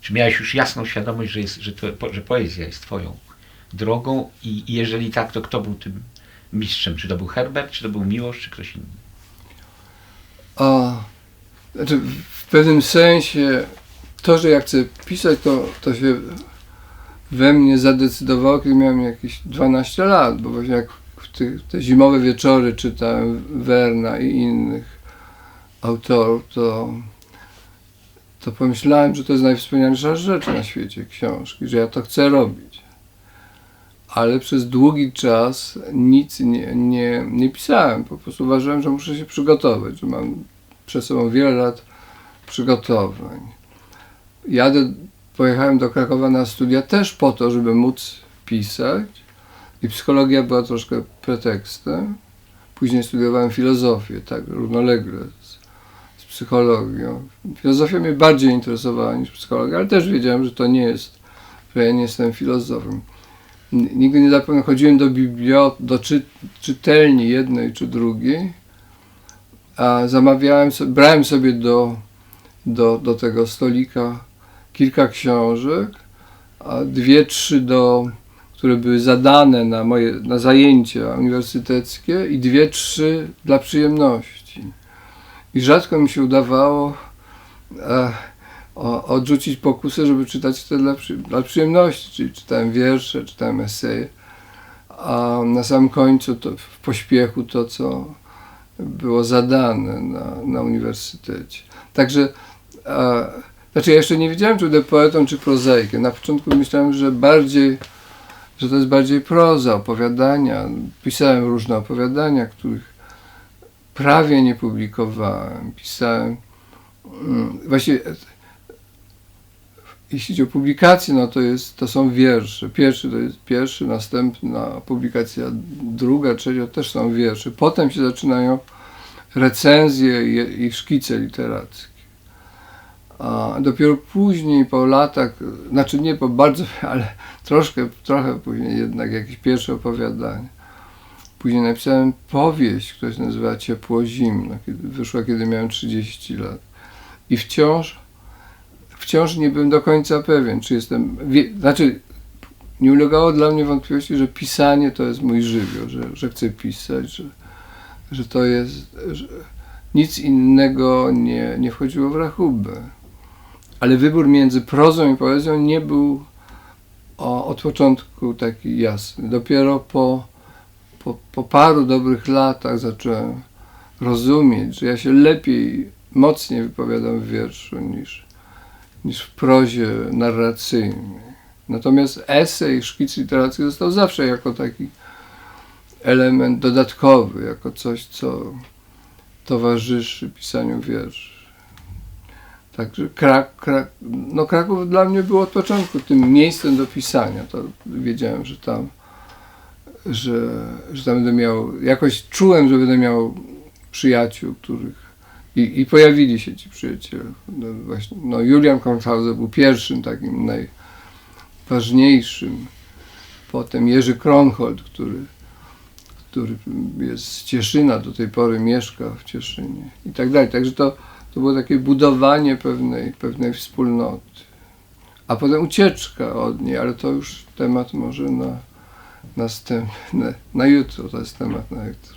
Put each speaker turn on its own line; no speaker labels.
Czy miałeś już jasną świadomość, że poezja jest twoją drogą i jeżeli tak, to kto był tym mistrzem? Czy to był Herbert, czy to był Miłosz, czy ktoś inny?
Znaczy w pewnym sensie to, że ja chcę pisać, to się we mnie zadecydowało, kiedy miałem jakieś 12 lat, bo właśnie jak te zimowe wieczory czytałem Werna i innych autorów, to pomyślałem, że to jest najwspanialsza rzecz na świecie, książki, że ja to chcę robić. Ale przez długi czas nic nie pisałem, po prostu uważałem, że muszę się przygotować, że mam przed sobą wiele lat przygotowań. Pojechałem do Krakowa na studia też po to, żeby móc pisać i psychologia była troszkę pretekstem. Później studiowałem filozofię, tak równolegle z psychologią. Filozofia mnie bardziej interesowała niż psychologia, ale też wiedziałem, że to nie jest, że ja nie jestem filozofem. Nigdy nie zapomnę, chodziłem do czytelni jednej czy drugiej, a brałem sobie do tego stolika kilka książek, a 2-3 które były zadane na zajęcia uniwersyteckie i 2-3 dla przyjemności. I rzadko mi się udawało odrzucić pokusę, żeby czytać to dla przyjemności, czyli czytałem wiersze, czytałem eseje, a na samym końcu w pośpiechu to, co było zadane na uniwersytecie. Także ja jeszcze nie wiedziałem, czy będę poetą, czy prozaikiem. Na początku myślałem, że to jest bardziej proza, opowiadania. Pisałem różne opowiadania, których prawie nie publikowałem. Pisałem właśnie, jeśli chodzi o publikacje, no to są wiersze. Pierwszy, następna publikacja, druga, trzecia też są wiersze. Potem się zaczynają recenzje i szkice literackie. A dopiero później, po latach, znaczy nie po bardzo, ale trochę później jednak jakieś pierwsze opowiadania. Później napisałem powieść, która się nazywa Ciepło-zimno, wyszła kiedy miałem 30 lat. I wciąż nie byłem do końca pewien, czy jestem, nie ulegało dla mnie wątpliwości, że pisanie to jest mój żywioł, że chcę pisać, że to jest, że nic innego nie wchodziło w rachubę. Ale wybór między prozą i poezją nie był od początku taki jasny. Dopiero po paru dobrych latach zacząłem rozumieć, że ja się mocniej wypowiadam w wierszu niż w prozie narracyjnej. Natomiast esej, szkic literacki został zawsze jako taki element dodatkowy, jako coś, co towarzyszy pisaniu wierszy. Także Kraków dla mnie był od początku tym miejscem do pisania. To wiedziałem, że tam będę miał, jakoś czułem, że będę miał przyjaciół, których i pojawili się ci przyjaciele. Julian Kornhauser był pierwszym takim najważniejszym. Potem Jerzy Kronhold, który jest z Cieszyna, do tej pory mieszka w Cieszynie i tak dalej. Także to było takie budowanie pewnej wspólnoty. A potem ucieczka od niej, ale to już temat może na jutro, to jest temat na jutro.